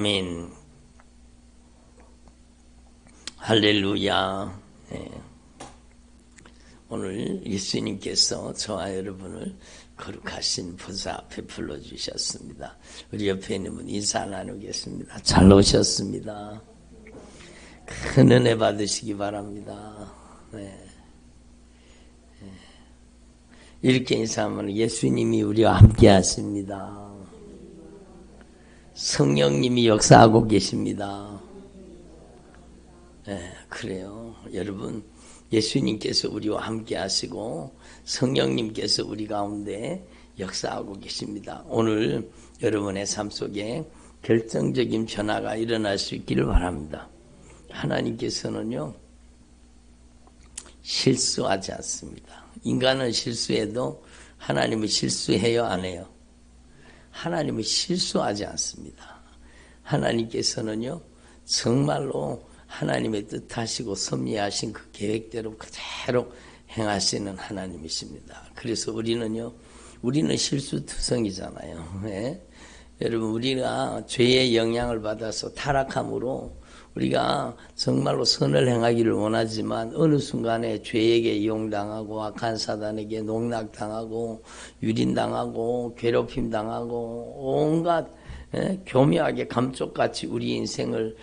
아멘. 할렐루야. 네. 오늘 예수님께서 저와 여러분을 거룩하신 보좌 앞에 불러주셨습니다. 우리 옆에 있는 분 인사 나누겠습니다. 잘 오셨습니다. 큰 은혜 받으시기 바랍니다. 네. 이렇게 인사하면 예수님이 우리와 함께 하십니다. 성령님이 역사하고 계십니다. 네, 그래요. 여러분, 예수님께서 우리와 함께 하시고 성령님께서 우리 가운데 역사하고 계십니다. 오늘 여러분의 삶 속에 결정적인 변화가 일어날 수 있기를 바랍니다. 하나님께서는요, 실수하지 않습니다. 인간은 실수해도 하나님은 실수해요, 안 해요? 하나님은 실수하지 않습니다. 하나님께서는요, 정말로 하나님의 뜻하시고 섭리하신 그 계획대로 그대로 행하시는 하나님이십니다. 그래서 우리는 실수투성이잖아요. 네? 여러분, 우리가 죄의 영향을 받아서 타락함으로 우리가 정말로 선을 행하기를 원하지만 어느 순간에 죄에게 이용당하고 악한 사단에게 농락당하고 유린당하고 괴롭힘당하고 온갖 교묘하게 감쪽같이 우리 인생을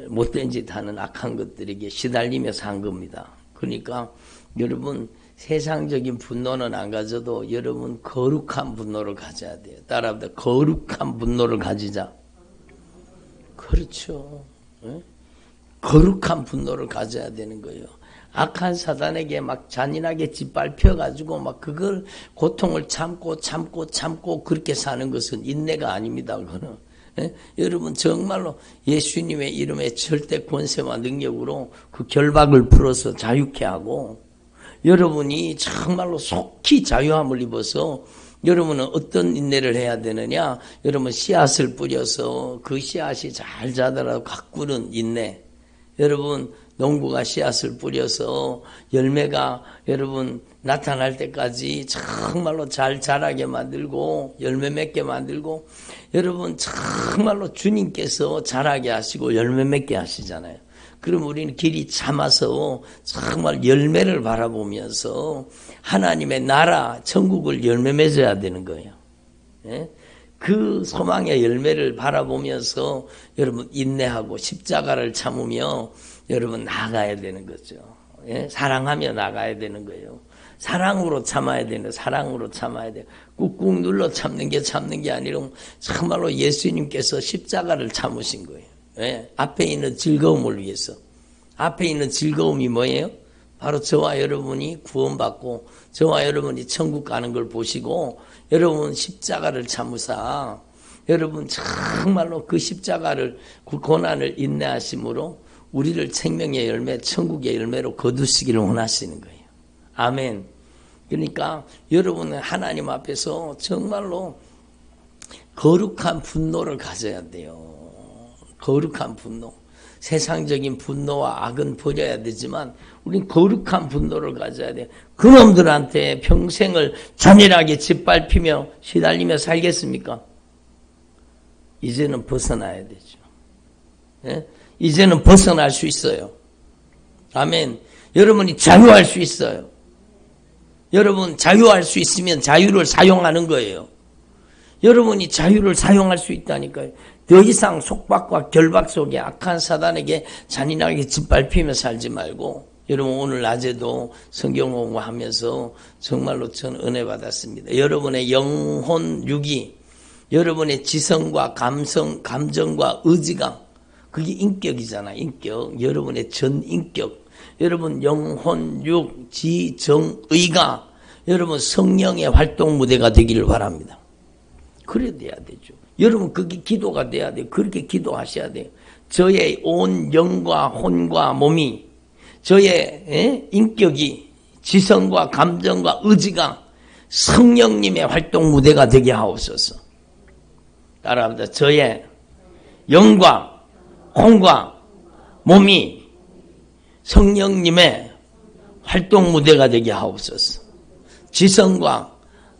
못된 짓 하는 악한 것들에게 시달리며 산 겁니다. 그러니까 여러분, 세상적인 분노는 안 가져도 여러분 거룩한 분노를 가져야 돼요. 따라합니다. 거룩한 분노를 가지자. 그렇죠. 거룩한 분노를 가져야 되는 거예요. 악한 사단에게 막 잔인하게 짓밟혀가지고 막 그걸 고통을 참고 그렇게 사는 것은 인내가 아닙니다. 그거는. 여러분, 정말로 예수님의 이름의 절대 권세와 능력으로 그 결박을 풀어서 자유케 하고, 여러분이 정말로 속히 자유함을 입어서 여러분은 어떤 인내를 해야 되느냐? 여러분, 씨앗을 뿌려서 그 씨앗이 잘 자라라고 가꾸는 인내. 여러분, 농부가 씨앗을 뿌려서 열매가 여러분 나타날 때까지 정말로 잘 자라게 만들고 열매 맺게 만들고, 여러분 정말로 주님께서 자라게 하시고 열매 맺게 하시잖아요. 그럼 우리는 길이 참아서 정말 열매를 바라보면서 하나님의 나라 천국을 열매 맺어야 되는 거예요. 예? 그 소망의 열매를 바라보면서 여러분 인내하고 십자가를 참으며 여러분 나가야 되는 거죠. 예? 사랑하며 나가야 되는 거예요. 사랑으로 참아야 되는, 사랑으로 참아야 돼요. 꾹꾹 눌러 참는 게 아니라 정말로 예수님께서 십자가를 참으신 거예요. 예? 앞에 있는 즐거움을 위해서. 앞에 있는 즐거움이 뭐예요? 바로 저와 여러분이 구원받고 저와 여러분이 천국 가는 걸 보시고 여러분 십자가를 참으사 여러분 정말로 그 십자가를 그 고난을 인내하심으로 우리를 생명의 열매, 천국의 열매로 거두시기를 원하시는 거예요. 아멘. 그러니까 여러분은 하나님 앞에서 정말로 거룩한 분노를 가져야 돼요. 거룩한 분노. 세상적인 분노와 악은 버려야 되지만 우린 거룩한 분노를 가져야 돼요. 그놈들한테 평생을 잔인하게 짓밟히며 시달리며 살겠습니까? 이제는 벗어나야 되죠. 예? 이제는 벗어날 수 있어요. 아멘. 여러분이 자유할 수 있어요. 여러분 자유할 수 있으면 자유를 사용하는 거예요. 여러분이 자유를 사용할 수 있다니까요. 더 이상 속박과 결박 속에 악한 사단에게 잔인하게 짓밟히며 살지 말고, 여러분 오늘 낮에도 성경 공부하면서 정말로 저는 은혜 받았습니다. 여러분의 영혼 육이, 여러분의 지성과 감정과 의지가, 그게 인격이잖아. 인격. 여러분의 전인격. 여러분 영혼 육 지정의가 여러분 성령의 활동 무대가 되기를 바랍니다. 그래야 돼야 되죠. 여러분 그게 기도가 돼야 돼요. 그렇게 기도하셔야 돼요. 저의 온 영과 혼과 몸이, 저의 인격이, 지성과 감정과 의지가 성령님의 활동 무대가 되게 하옵소서. 따라합니다. 저의 영과 혼과 몸이 성령님의 활동 무대가 되게 하옵소서. 지성과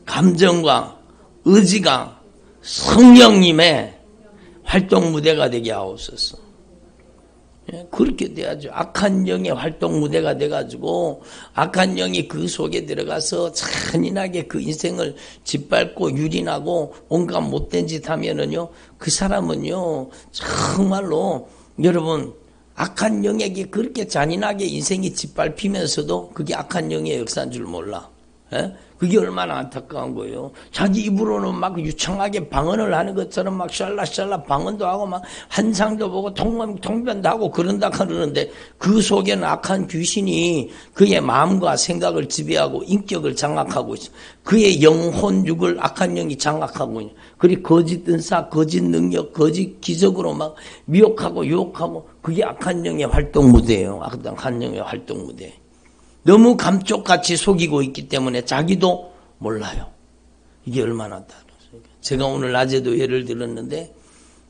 감정과 의지가 성령님의 활동 무대가 되게 하옵소서. 그렇게 돼야죠. 악한 영의 활동 무대가 돼가지고 악한 영이 그 속에 들어가서 잔인하게 그 인생을 짓밟고 유린하고 온갖 못된 짓 하면은요, 그 사람은요 정말로 여러분 악한 영에게 그렇게 잔인하게 인생이 짓밟히면서도 그게 악한 영의 역사인 줄 몰라. 그게 얼마나 안타까운 거예요. 자기 입으로는 막 유창하게 방언을 하는 것처럼 막 샬라샬라 방언도 하고 막 환상도 보고 통변도 하고 그런다 그러는데 그 속에는 악한 귀신이 그의 마음과 생각을 지배하고 인격을 장악하고 있어. 그의 영혼육을 악한 영이 장악하고 있어. 그리고 거짓 은사, 거짓 능력, 거짓 기적으로 막 미혹하고 유혹하고 그게 악한 영의 활동 무대예요. 악한 영의 활동 무대. 너무 감쪽같이 속이고 있기 때문에 자기도 몰라요. 이게 얼마나 다르습니까? 제가 오늘 낮에도 예를 들었는데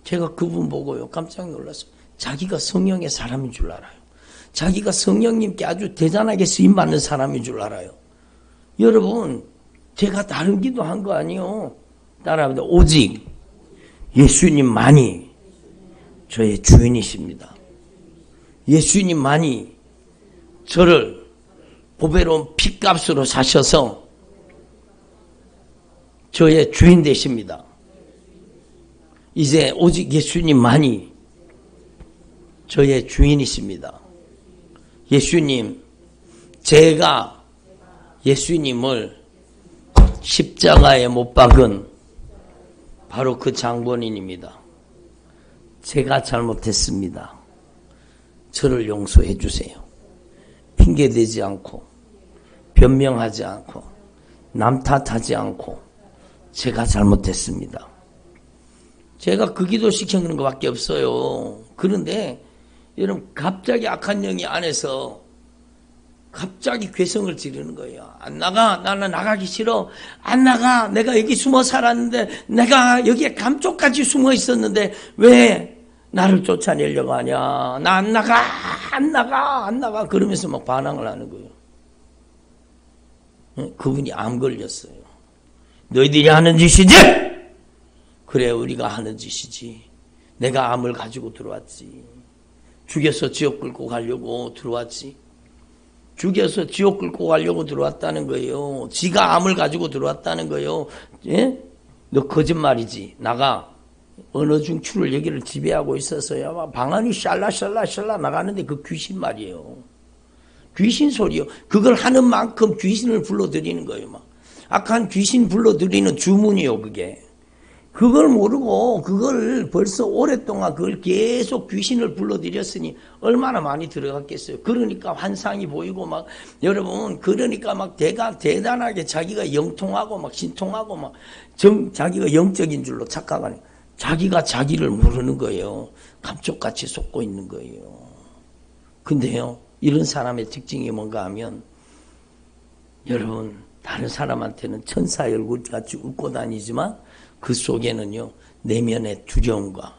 제가 그분 보고요 깜짝 놀랐어요. 자기가 성령의 사람인 줄 알아요. 자기가 성령님께 아주 대단하게 쓰임받는 사람인 줄 알아요. 여러분 제가 다른 기도한 거 아니에요. 따라합니다. 오직 예수님만이 저의 주인이십니다. 예수님만이 저를 보배로운 핏값으로 사셔서 저의 주인 되십니다. 이제 오직 예수님만이 저의 주인이십니다. 예수님, 제가 예수님을 십자가에 못 박은 바로 그 장본인입니다. 제가 잘못했습니다. 저를 용서해 주세요. 핑계대지 않고 변명하지 않고 남 탓하지 않고 제가 잘못했습니다. 제가 그 기도 시키는 것밖에 없어요. 그런데 여러분 갑자기 악한 영이 안에서 갑자기 괴성을 지르는 거예요. 안 나가. 나는 나가기 싫어. 안 나가. 내가 여기 숨어 살았는데 내가 여기에 감쪽같이 숨어 있었는데 왜 나를 쫓아내려고 하냐. 나 안 나가. 안 나가. 안 나가. 그러면서 막 반항을 하는 거예요. 그분이 암 걸렸어요. 너희들이 하는 짓이지? 그래 우리가 하는 짓이지. 내가 암을 가지고 들어왔지. 죽여서 지옥 끌고 가려고 들어왔지. 죽여서 지옥 끌고 가려고 들어왔다는 거예요. 지가 암을 가지고 들어왔다는 거예요. 예? 너 거짓말이지. 나가. 어느 중추를 여기를 지배하고 있어서야 방언이 샬라샬라 나가는데 그 귀신 말이에요. 귀신 소리요. 그걸 하는 만큼 귀신을 불러들이는 거예요. 막 악한 귀신 불러들이는 주문이요. 그게. 그걸 모르고 그걸 벌써 오랫동안 그걸 계속 귀신을 불러들였으니 얼마나 많이 들어갔겠어요. 그러니까 환상이 보이고 막 여러분 그러니까 막 대단하게 자기가 영통하고 막 신통하고 막 자기가 영적인 줄로 착각하는 자기가 자기를 모르는 거예요. 감쪽같이 속고 있는 거예요. 근데요 이런 사람의 특징이 뭔가 하면 여러분 다른 사람한테는 천사의 얼굴같이 웃고 다니지만 그 속에는요 내면의 두려움과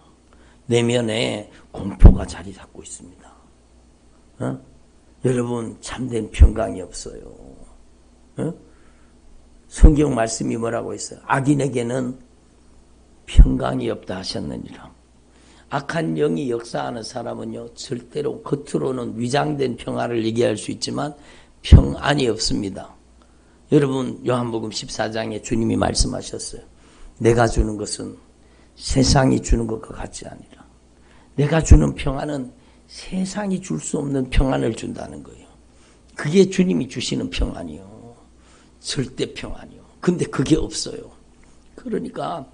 내면의 공포가 자리 잡고 있습니다. 여러분 참된 평강이 없어요. 성경 말씀이 뭐라고 했어요? 악인에게는 평강이 없다 하셨느니라. 악한 영이 역사하는 사람은요 절대로 겉으로는 위장된 평화를 얘기할 수 있지만 평안이 없습니다. 여러분 요한복음 14장에 주님이 말씀하셨어요. 내가 주는 것은 세상이 주는 것과 같지 아니라 내가 주는 평안은 세상이 줄 수 없는 평안을 준다는 거예요. 그게 주님이 주시는 평안이요. 절대 평안이요. 근데 그게 없어요. 그러니까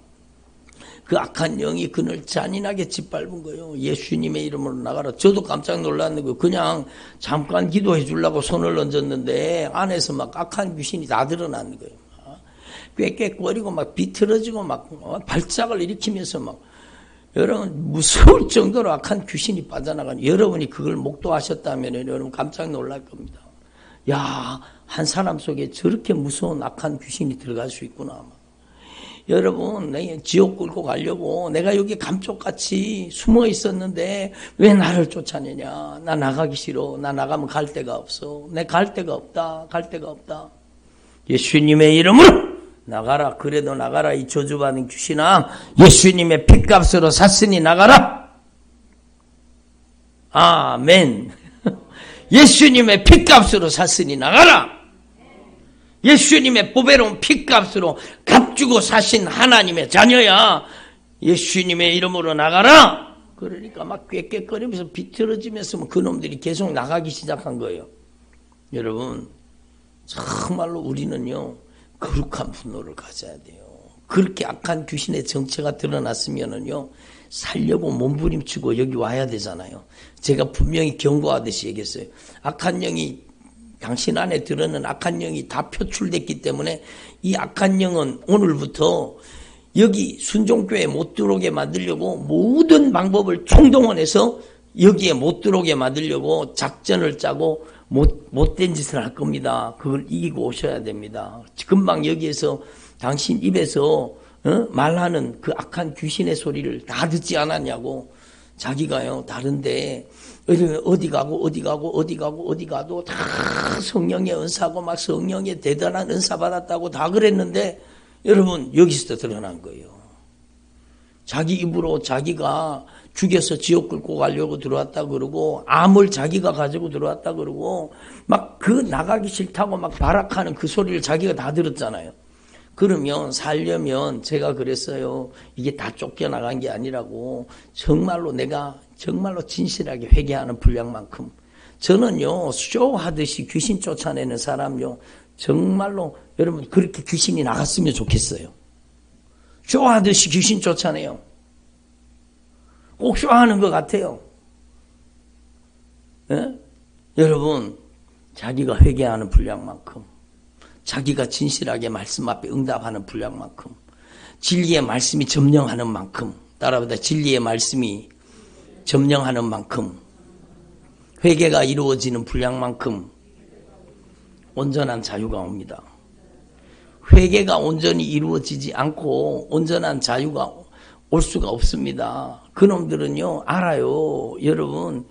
그 악한 영이 그를 잔인하게 짓밟은 거예요. 예수님의 이름으로 나가라. 저도 깜짝 놀랐는 거예요. 그냥 잠깐 기도해 주려고 손을 얹었는데 안에서 막 악한 귀신이 다 드러나는 거예요. 꽥꽥거리고 막 비틀어지고 막 발작을 일으키면서 막 여러분 무서울 정도로 악한 귀신이 빠져나가니 여러분이 그걸 목도하셨다면 여러분 깜짝 놀랄 겁니다. 야, 한 사람 속에 저렇게 무서운 악한 귀신이 들어갈 수 있구나. 여러분 내가 지옥 끌고 가려고 내가 여기 감쪽같이 숨어 있었는데 왜 나를 쫓아내냐. 나 나가기 싫어. 나 나가면 갈 데가 없어. 내 갈 데가 없다. 갈 데가 없다. 예수님의 이름으로 나가라. 그래도 나가라. 이 저주받은 귀신아, 예수님의 핏값으로 샀으니 나가라. 아멘. 예수님의 핏값으로 샀으니 나가라. 예수님의 보배로운 핏값으로 값주고 사신 하나님의 자녀야. 예수님의 이름으로 나가라. 그러니까 막 꾀꾀거리면서 비틀어지면서 그놈들이 계속 나가기 시작한 거예요. 여러분, 정말로 우리는요, 거룩한 분노를 가져야 돼요. 그렇게 악한 귀신의 정체가 드러났으면은요, 살려고 몸부림치고 여기 와야 되잖아요. 제가 분명히 경고하듯이 얘기했어요. 악한 영이, 당신 안에 들어있는 악한 영이 다 표출됐기 때문에 이 악한 영은 오늘부터 여기 순종교회에 못 들어오게 만들려고 모든 방법을 총동원해서 여기에 못 들어오게 만들려고 작전을 짜고 못된 짓을 할 겁니다. 그걸 이기고 오셔야 됩니다. 금방 여기에서 당신 입에서 말하는 그 악한 귀신의 소리를 다 듣지 않았냐고. 자기가요 다른데 어디 가도 다 성령의 은사고 막 성령의 대단한 은사 받았다고 다 그랬는데 여러분 여기서 드러난 거예요. 자기 입으로 자기가 죽여서 지옥 끌고 가려고 들어왔다 그러고 암을 자기가 가지고 들어왔다 그러고 막 그 나가기 싫다고 막 발악하는 그 소리를 자기가 다 들었잖아요. 그러면 살려면 제가 그랬어요. 이게 다 쫓겨나간 게 아니라고 정말로 내가 정말로 진실하게 회개하는 분량만큼 저는요 쇼하듯이 귀신 쫓아내는 사람요 정말로 여러분 그렇게 귀신이 나갔으면 좋겠어요. 쇼하듯이 귀신 쫓아내요. 꼭 쇼하는 것 같아요. 예? 여러분 자기가 회개하는 분량만큼 자기가 진실하게 말씀 앞에 응답하는 분량만큼 진리의 말씀이 점령하는 만큼 따라보다 진리의 말씀이 점령하는 만큼 회개가 이루어지는 분량만큼 온전한 자유가 옵니다. 회개가 온전히 이루어지지 않고 온전한 자유가 올 수가 없습니다. 그놈들은요 알아요. 여러분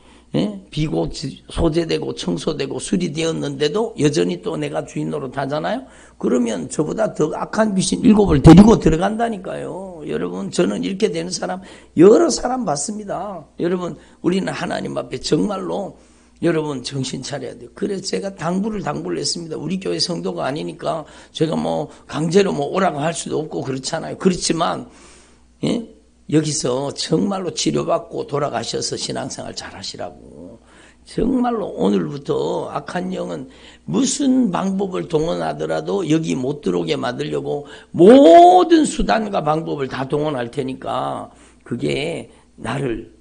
비고 소재되고 청소되고 수리되었는데도 여전히 또 내가 주인 노릇하잖아요. 그러면 저보다 더 악한 귀신 7을 데리고 들어간다니까요. 여러분 저는 이렇게 되는 사람 여러 사람 봤습니다. 여러분 우리는 하나님 앞에 정말로 여러분 정신 차려야 돼요. 그래서 제가 당부를 했습니다. 우리 교회 성도가 아니니까 제가 뭐 강제로 뭐 오라고 할 수도 없고 그렇잖아요. 그렇지만 여기서 정말로 치료받고 돌아가셔서 신앙생활 잘 하시라고. 정말로 오늘부터 악한 영은 무슨 방법을 동원하더라도 여기 못 들어오게 만들려고 모든 수단과 방법을 다 동원할 테니까 그게 나를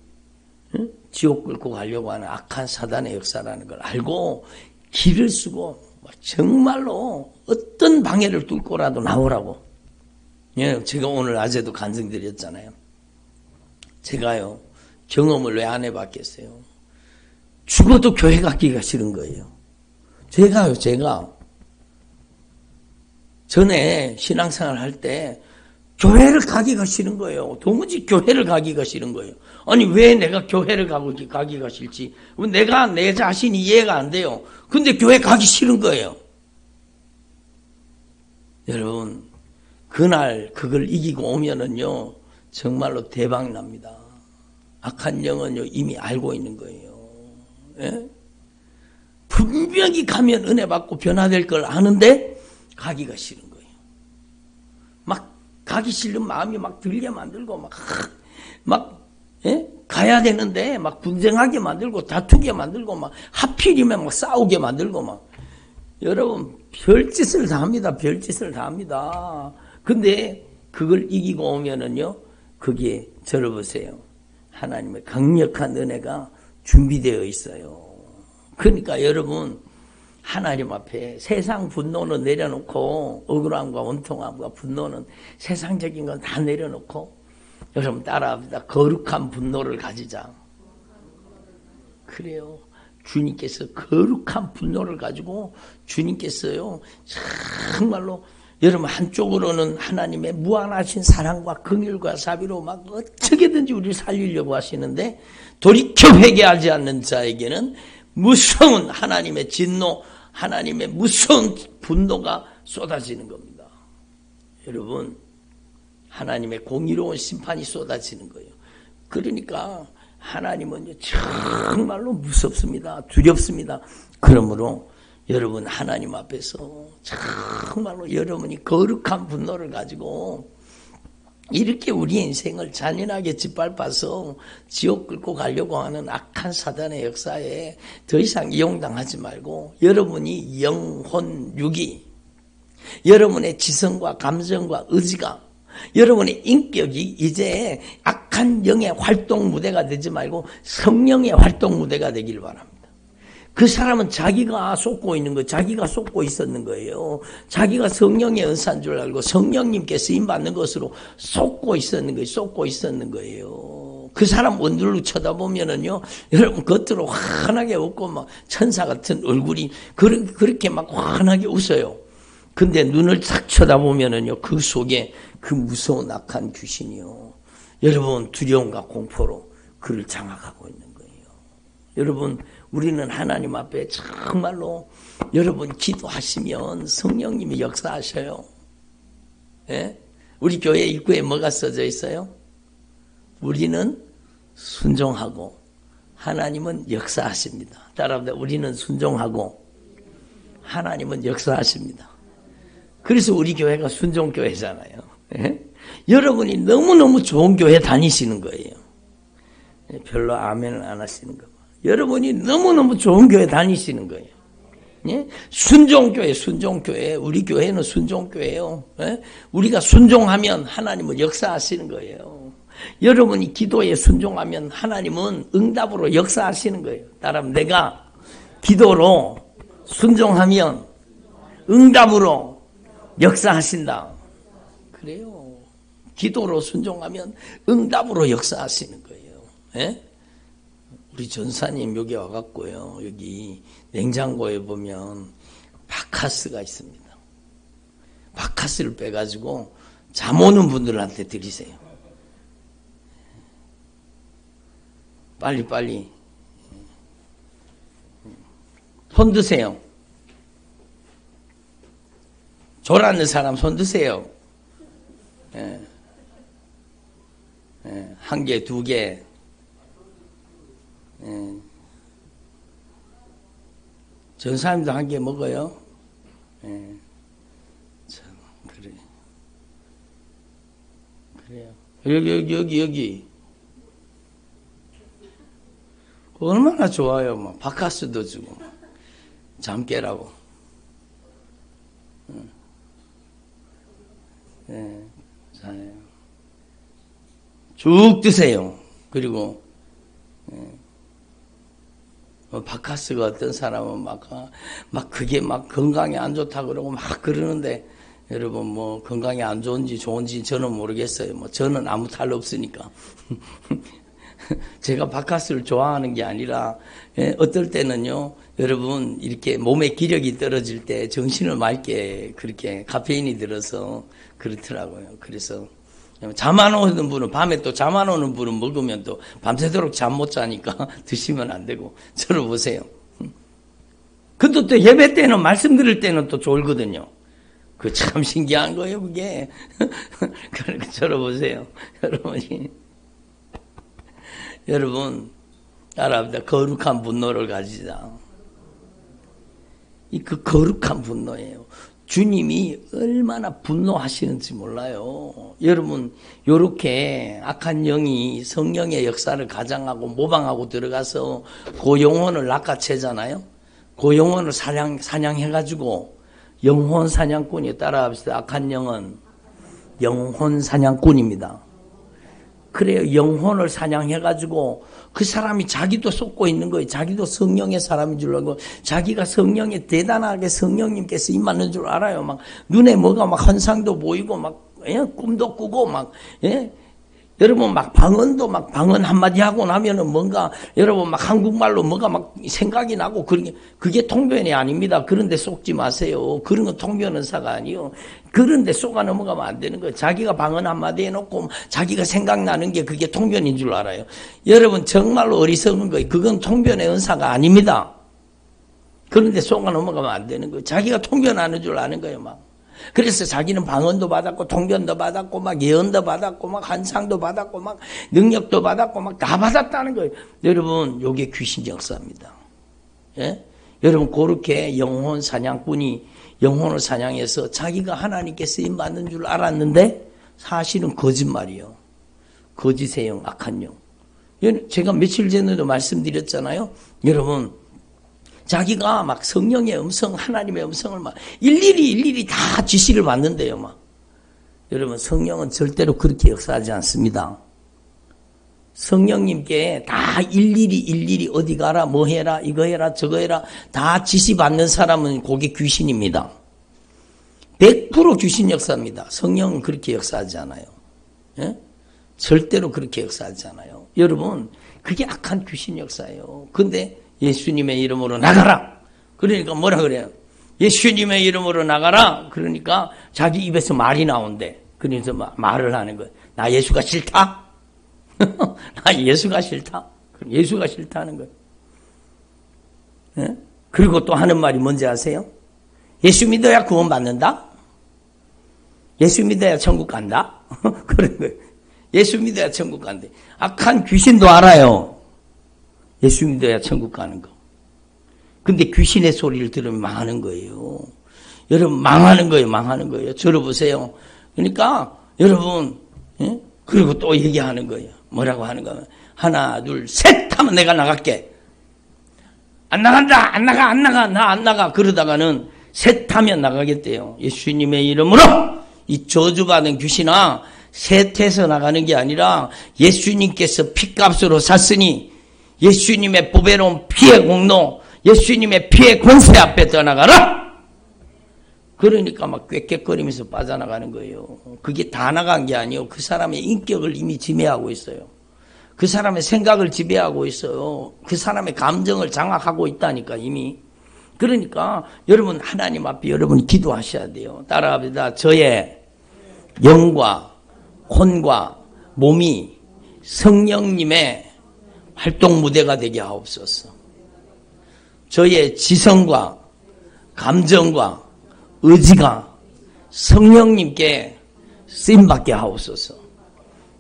지옥 끌고 가려고 하는 악한 사단의 역사라는 걸 알고 길을 쓰고 정말로 어떤 방해를 뚫고라도 나오라고. 제가 오늘 아재도 간증드렸잖아요. 제가요 경험을 왜 안 해봤겠어요. 죽어도 교회 가기가 싫은 거예요. 제가 전에 신앙생활 할 때 교회를 가기가 싫은 거예요. 도무지 교회를 가기가 싫은 거예요. 아니 왜 내가 교회를 가기가 싫지? 내가 내 자신이 이해가 안 돼요. 근데 교회 가기 싫은 거예요. 여러분 그날 그걸 이기고 오면은요 정말로 대박 납니다. 악한 영은요 이미 알고 있는 거예요. 예? 분명히 가면 은혜 받고 변화될 걸 아는데 가기가 싫은 거예요. 막 가기 싫은 마음이 막 들게 만들고 막 가야 되는데 막 분쟁하게 만들고 다투게 만들고 막 하필이면 막 싸우게 만들고 막 여러분 별짓을 다 합니다. 별짓을 다 합니다. 근데 그걸 이기고 오면은요 그게 저를 보세요. 하나님의 강력한 은혜가 준비되어 있어요. 그러니까 여러분 하나님 앞에 세상 분노는 내려놓고 억울함과 원통함과 분노는 세상적인 건 다 내려놓고 여러분 따라합니다. 거룩한 분노를 가지자. 그래요. 주님께서 거룩한 분노를 가지고 주님께서요 정말로 여러분 한쪽으로는 하나님의 무한하신 사랑과 긍휼과 자비로 막 어떻게든지 우리를 살리려고 하시는데 돌이켜 회개하지 않는 자에게는 무서운 하나님의 진노, 하나님의 무서운 분노가 쏟아지는 겁니다. 여러분, 하나님의 공의로운 심판이 쏟아지는 거예요. 그러니까 하나님은 정말로 무섭습니다. 두렵습니다. 그러므로 여러분 하나님 앞에서 정말로 여러분이 거룩한 분노를 가지고 이렇게 우리 인생을 잔인하게 짓밟아서 지옥 끌고 가려고 하는 악한 사단의 역사에 더 이상 이용당하지 말고 여러분이 영혼, 육이, 여러분의 지성과 감정과 의지가, 여러분의 인격이 이제 악한 영의 활동 무대가 되지 말고 성령의 활동 무대가 되길 바랍니다. 그 사람은 자기가 쏟고 있는 거, 자기가 쏟고 있었는 거예요. 자기가 성령의 은사인 줄 알고 성령님께 쓰임받는 것으로 쏟고 있었는 거예요. 그 사람 원들로 쳐다보면은요, 여러분 겉으로 환하게 웃고 막 천사 같은 얼굴이 그렇게 막 환하게 웃어요. 근데 눈을 탁 쳐다보면은요, 그 속에 그 무서운 악한 귀신이요, 여러분 두려움과 공포로 그를 장악하고 있는 거예요. 여러분, 우리는 하나님 앞에 정말로 여러분 기도하시면 성령님이 역사하셔요. 예? 우리 교회 입구에 뭐가 써져 있어요? 우리는 순종하고 하나님은 역사하십니다. 따라합니다. 우리는 순종하고 하나님은 역사하십니다. 그래서 우리 교회가 순종교회잖아요. 예? 여러분이 너무너무 좋은 교회 다니시는 거예요. 별로 아멘을 안 하시는 거. 여러분이 너무너무 좋은 교회 다니시는 거예요. 예? 순종교회. 우리 교회는 순종교회예요. 예? 우리가 순종하면 하나님은 역사하시는 거예요. 여러분이 기도에 순종하면 하나님은 응답으로 역사하시는 거예요. 따라하면 내가 기도로 순종하면 응답으로 역사하신다. 그래요. 기도로 순종하면 응답으로 역사하시는 거예요. 예? 우리 전사님 여기 와갖고요, 여기 냉장고에 보면 바카스가 있습니다. 바카스를 빼가지고 잠 오는 분들한테 드리세요. 빨리 손 드세요. 졸았는 사람 손 드세요. 예. 예. 한 개, 두 개. 예. 전사님도 한 개 먹어요. 예. 참, 그래요. 여기. 얼마나 좋아요. 막 바카스도 주고, 잠 깨라고. 예. 자요. 쭉 드세요. 그리고, 바카스가 어떤 사람은 막 그게 막 건강에 안 좋다 그러고 막 그러는데, 여러분 뭐 건강에 안 좋은지 좋은지 저는 모르겠어요. 뭐 저는 아무 탈 없으니까. 제가 바카스를 좋아하는 게 아니라, 어떨 때는요, 여러분 이렇게 몸에 기력이 떨어질 때 정신을 맑게 그렇게 카페인이 들어서 그렇더라고요. 그래서 잠 안 오는 분은, 밤에 또 잠 안 오는 분은 먹으면 또 밤새도록 잠 못 자니까 드시면 안 되고. 저를 보세요. 근데 또 예배 때는, 말씀 들을 때는 또 졸거든요. 그 참 신기한 거예요, 그게. 그러니까 저를 보세요. 여러분, 알아봅니다. 거룩한 분노를 가지자. 그 거룩한 분노예요. 주님이 얼마나 분노하시는지 몰라요. 여러분, 요렇게 악한 영이 성령의 역사를 가장하고 모방하고 들어가서 그 영혼을 낚아채잖아요. 그 영혼을 사냥해가지고 영혼 사냥꾼이, 따라합시다. 악한 영은 영혼 사냥꾼입니다. 그래요. 영혼을 사냥해가지고 그 사람이 자기도 쏟고 있는 거예요. 자기도 성령의 사람인 줄 알고, 자기가 성령에 대단하게 성령님께서 임하는 줄 알아요. 막 눈에 뭐가 막 환상도 보이고 막, 꿈도 꾸고 막, 여러분 막 방언도 막 방언 한마디 하고 나면은 뭔가, 여러분 막 한국말로 뭐가 막 생각이 나고, 그게 통변이 아닙니다. 그런데 속지 마세요. 그런 건 통변 은사가 아니요. 그런데 속아 넘어가면 안 되는 거예요. 자기가 방언 한마디 해놓고 자기가 생각나는 게 그게 통변인 줄 알아요. 여러분 정말로 어리석은 거예요. 그건 통변의 은사가 아닙니다. 그런데 속아 넘어가면 안 되는 거예요. 자기가 통변하는 줄 아는 거예요. 막 그래서 자기는 방언도 받았고 통변도 받았고 막 예언도 받았고 막 환상도 받았고 막 능력도 받았고 막 다 받았다는 거예요. 여러분, 요게 귀신 역사입니다. 예? 여러분, 그렇게 영혼 사냥꾼이 영혼을 사냥해서 자기가 하나님께 쓰임 받는 줄 알았는데 사실은 거짓말이요. 거짓의 영, 악한 영. 제가 며칠 전에도 말씀드렸잖아요. 여러분, 자기가 막 성령의 음성, 하나님의 음성을 막 일일이 다 지시를 받는데요, 막. 여러분, 성령은 절대로 그렇게 역사하지 않습니다. 성령님께 다 일일이 어디 가라, 뭐 해라, 이거 해라, 저거 해라, 다 지시 받는 사람은 그게 귀신입니다. 100% 귀신 역사입니다. 성령은 그렇게 역사하지 않아요. 예? 절대로 그렇게 역사하지 않아요. 여러분, 그게 악한 귀신 역사예요. 근데 예수님의 이름으로 나가라. 그러니까 뭐라 그래요? 예수님의 이름으로 나가라. 그러니까 자기 입에서 말이 나온대. 그래서 말을 하는 거예요. 나 예수가 싫다? 나 예수가 싫다? 예수가 싫다는 거예요. 네? 그리고 또 하는 말이 뭔지 아세요? 예수 믿어야 구원 받는다? 예수 믿어야 천국 간다? 그런 거예요. 예수 믿어야 천국 간대. 악한 귀신도 알아요. 예수 믿어야 천국 가는 거. 근데 귀신의 소리를 들으면 망하는 거예요. 여러분, 망하는 거예요. 들어보세요. 그러니까, 여러분, 예? 그리고 또 얘기하는 거예요. 뭐라고 하는 거면, 하나, 둘, 셋 하면 내가 나갈게. 안 나간다! 나 안 나가. 그러다가는 셋 하면 나가겠대요. 예수님의 이름으로! 이 저주받은 귀신아, 셋해서 나가는 게 아니라 예수님께서 피값으로 샀으니 예수님의 보배로운 피의 공로, 예수님의 피의 권세 앞에 떠나가라! 그러니까 막 꾀꾀거리면서 빠져나가는 거예요. 그게 다 나간 게 아니에요. 그 사람의 인격을 이미 지배하고 있어요. 그 사람의 생각을 지배하고 있어요. 그 사람의 감정을 장악하고 있다니까, 이미. 그러니까 여러분, 하나님 앞에 여러분이 기도하셔야 돼요. 따라합니다. 저의 영과 혼과 몸이 성령님의 활동 무대가 되게 하옵소서. 저의 지성과 감정과 의지가 성령님께 쓰임받게 하옵소서.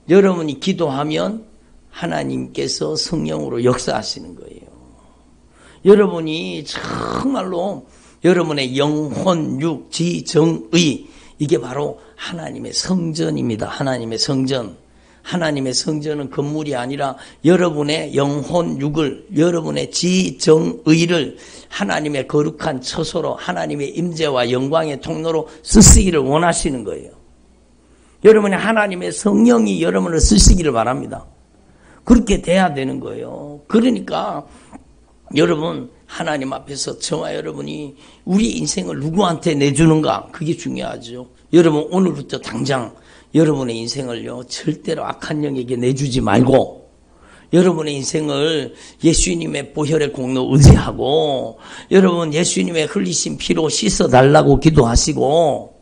여러분이 기도하면 하나님께서 성령으로 역사하시는 거예요. 여러분이 정말로 여러분의 영혼, 육, 지, 정, 의, 이게 바로 하나님의 성전입니다. 하나님의 성전. 하나님의 성전은 건물이 아니라 여러분의 영혼, 육을, 여러분의 지, 정, 의를 하나님의 거룩한 처소로 하나님의 임재와 영광의 통로로 쓰시기를 원하시는 거예요. 여러분의 하나님의 성령이 여러분을 쓰시기를 바랍니다. 그렇게 돼야 되는 거예요. 그러니까 여러분, 하나님 앞에서 저와 여러분이 우리 인생을 누구한테 내주는가, 그게 중요하죠. 여러분, 오늘부터 당장 여러분의 인생을요, 절대로 악한 영에게 내주지 말고 여러분의 인생을 예수님의 보혈의 공로 의지하고 여러분 예수님의 흘리신 피로 씻어달라고 기도하시고,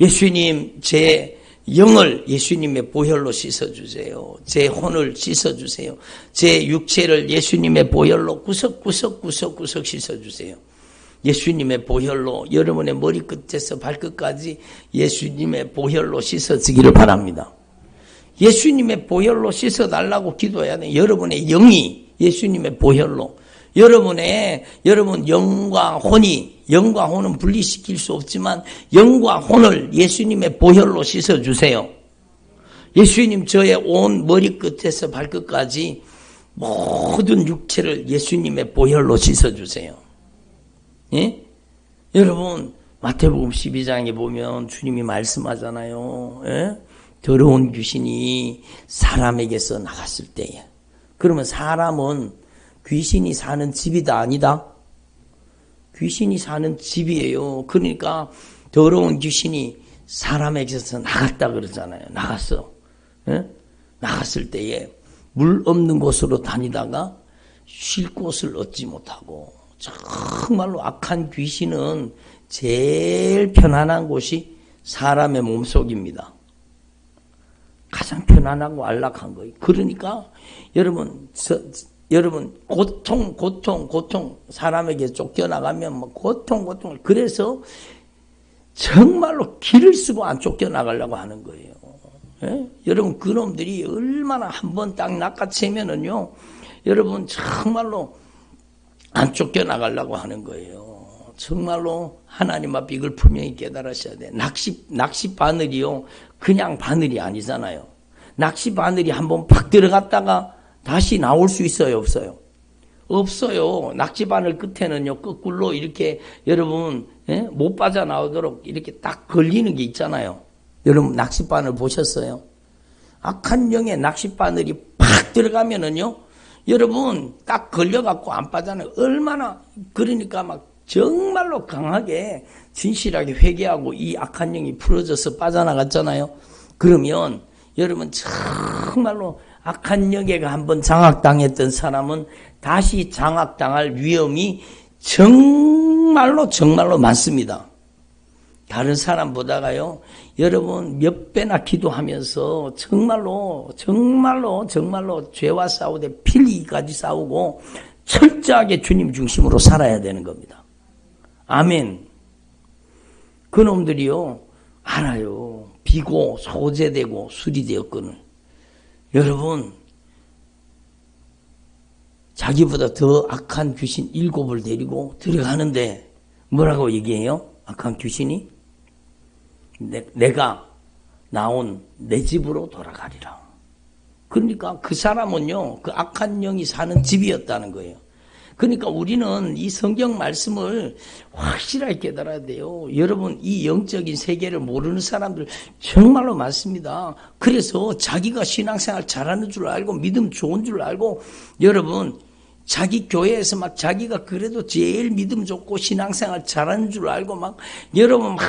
예수님, 제 영을 예수님의 보혈로 씻어주세요. 제 혼을 씻어주세요. 제 육체를 예수님의 보혈로 구석구석 씻어주세요. 예수님의 보혈로 여러분의 머리끝에서 발끝까지 예수님의 보혈로 씻어지기를 바랍니다. 예수님의 보혈로 씻어달라고 기도해야 돼요. 여러분의 영이 예수님의 보혈로, 여러분 영과 혼은 분리시킬 수 없지만 영과 혼을 예수님의 보혈로 씻어주세요. 예수님, 저의 온 머리끝에서 발끝까지 모든 육체를 예수님의 보혈로 씻어주세요. 예? 여러분, 마태복음 12장에 보면 주님이 말씀하잖아요. 예? 더러운 귀신이 사람에게서 나갔을 때에. 그러면 사람은 귀신이 사는 집이다, 아니다? 귀신이 사는 집이에요. 그러니까 더러운 귀신이 사람에게서 나갔다 그러잖아요. 나갔어. 예? 나갔을 때에 물 없는 곳으로 다니다가 쉴 곳을 얻지 못하고, 정말로 악한 귀신은 제일 편안한 곳이 사람의 몸속입니다. 가장 편안하고 안락한 거예요. 그러니까 여러분 고통 사람에게 쫓겨나가면 뭐 고통. 그래서 정말로 길을 쓰고 안 쫓겨나가려고 하는 거예요. 예? 여러분 그놈들이 얼마나 한번 딱 낚아채면은요, 여러분 정말로 안 쫓겨나가려고 하는 거예요. 정말로 하나님 앞에 이걸 분명히 깨달으셔야 돼. 낚시 바늘이요, 그냥 바늘이 아니잖아요. 낚시 바늘이 한번 팍 들어갔다가 다시 나올 수 있어요, 없어요? 없어요. 낚시 바늘 끝에는요, 거꾸로 이렇게 여러분 못 빠져나오도록 이렇게 딱 걸리는 게 있잖아요. 여러분 낚시 바늘 보셨어요? 악한 영의 낚시 바늘이 팍 들어가면은요, 여러분 딱 걸려갖고 안 빠져나요. 얼마나, 그러니까 막 정말로 강하게 진실하게 회개하고 이 악한 영이 풀어져서 빠져나갔잖아요. 그러면 여러분 정말로 악한 영에가 한번 장악당했던 사람은 다시 장악당할 위험이 정말로 많습니다. 다른 사람보다가요, 여러분 몇 배나 기도하면서 정말로 죄와 싸우되 필리까지 싸우고 철저하게 주님 중심으로 살아야 되는 겁니다. 아멘. 그놈들이요 알아요. 비고 소재되고 수리되었거늘. 여러분 자기보다 더 악한 귀신 7을 데리고 들어가는데 뭐라고 얘기해요? 악한 귀신이 내가 나온 내 집으로 돌아가리라. 그러니까 그 사람은요, 그 악한 영이 사는 집이었다는 거예요. 그러니까 우리는 이 성경 말씀을 확실하게 깨달아야 돼요. 여러분 이 영적인 세계를 모르는 사람들 정말로 많습니다. 그래서 자기가 신앙생활 잘하는 줄 알고 믿음 좋은 줄 알고, 여러분 자기 교회에서 막 자기가 그래도 제일 믿음 좋고 신앙생활 잘하는 줄 알고 막 여러분 막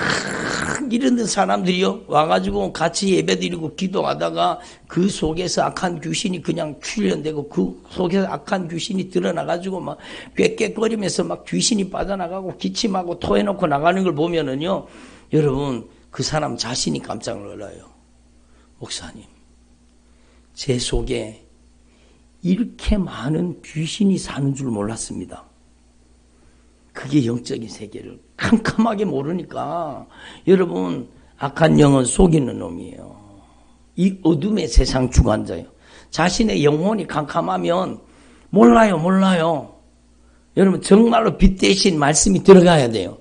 이러는 사람들이요, 와가지고 같이 예배드리고 기도하다가 그 속에서 악한 귀신이 그냥 출현되고 그 속에서 악한 귀신이 드러나가지고 막 꽥꽥거리면서 막 귀신이 빠져나가고 기침하고 토해놓고 나가는 걸 보면은요, 여러분 그 사람 자신이 깜짝 놀라요. 목사님, 제 속에 이렇게 많은 귀신이 사는 줄 몰랐습니다. 그게 영적인 세계를 캄캄하게 모르니까, 여러분 악한 영은 속이는 놈이에요. 이 어둠의 세상 주관자예요. 자신의 영혼이 캄캄하면 몰라요. 여러분 정말로 빛 대신 말씀이 들어가야 돼요.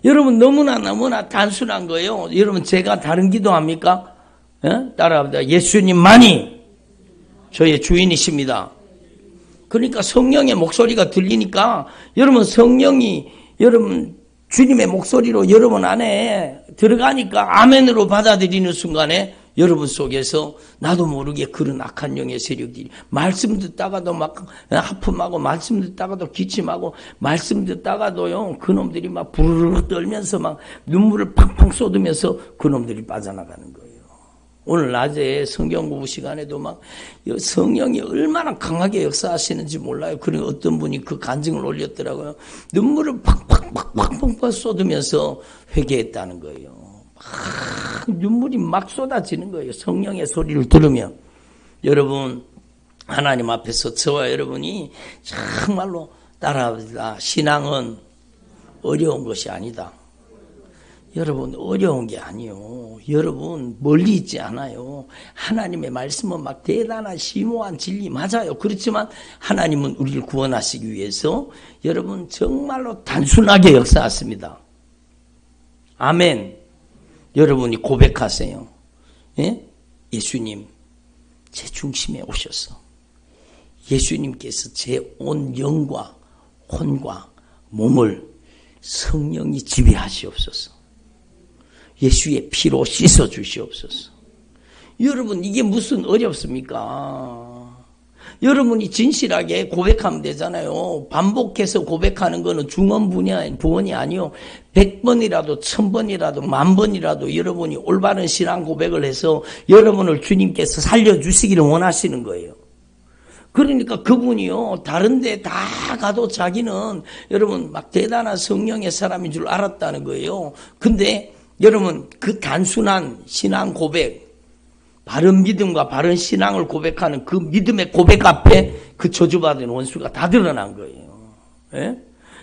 여러분 너무나 단순한 거예요. 여러분 제가 다른 기도합니까? 따라합니다. 예수님만이 저의 주인이십니다. 그러니까 성령의 목소리가 들리니까 여러분 성령이 여러분 주님의 목소리로 여러분 안에 들어가니까 아멘으로 받아들이는 순간에 여러분 속에서 나도 모르게 그런 악한 영의 세력들이 말씀 듣다가도 막 하품하고 말씀 듣다가도 기침하고 말씀 듣다가도요, 그놈들이 막 부르르 떨면서 막 눈물을 팡팡 쏟으면서 그놈들이 빠져나가는 거예요. 오늘 낮에 성경 공부 시간에도 막 성령이 얼마나 강하게 역사하시는지 몰라요. 그리고 어떤 분이 그 간증을 올렸더라고요. 눈물을 팍팍 쏟으면서 회개했다는 거예요. 막 눈물이 막 쏟아지는 거예요. 성령의 소리를 들으면. 여러분 하나님 앞에서 저와 여러분이 정말로 따라합니다. 신앙은 어려운 것이 아니다. 여러분 어려운 게 아니요. 여러분 멀리 있지 않아요. 하나님의 말씀은 막 대단한 심오한 진리 맞아요. 그렇지만 하나님은 우리를 구원하시기 위해서 여러분 정말로 단순하게 역사하십니다. 아멘. 여러분이 고백하세요. 예? 예수님 제 중심에 오셔서 예수님께서 제 온 영과 혼과 몸을 성령이 지배하시옵소서. 예수의 피로 씻어 주시옵소서. 여러분 이게 무슨 어렵습니까? 여러분이 진실하게 고백하면 되잖아요. 반복해서 고백하는 거는 중언부언이 아니요. 100번이라도 1000번이라도 10,000번이라도 여러분이 올바른 신앙 고백을 해서 여러분을 주님께서 살려주시기를 원하시는 거예요. 그러니까 그분이요, 다른 데 다 가도 자기는 여러분 막 대단한 성령의 사람인 줄 알았다는 거예요. 근데 여러분 그 단순한 신앙 고백, 바른 믿음과 바른 신앙을 고백하는 그 믿음의 고백 앞에 그 저주받은 원수가 다 드러난 거예요. 예?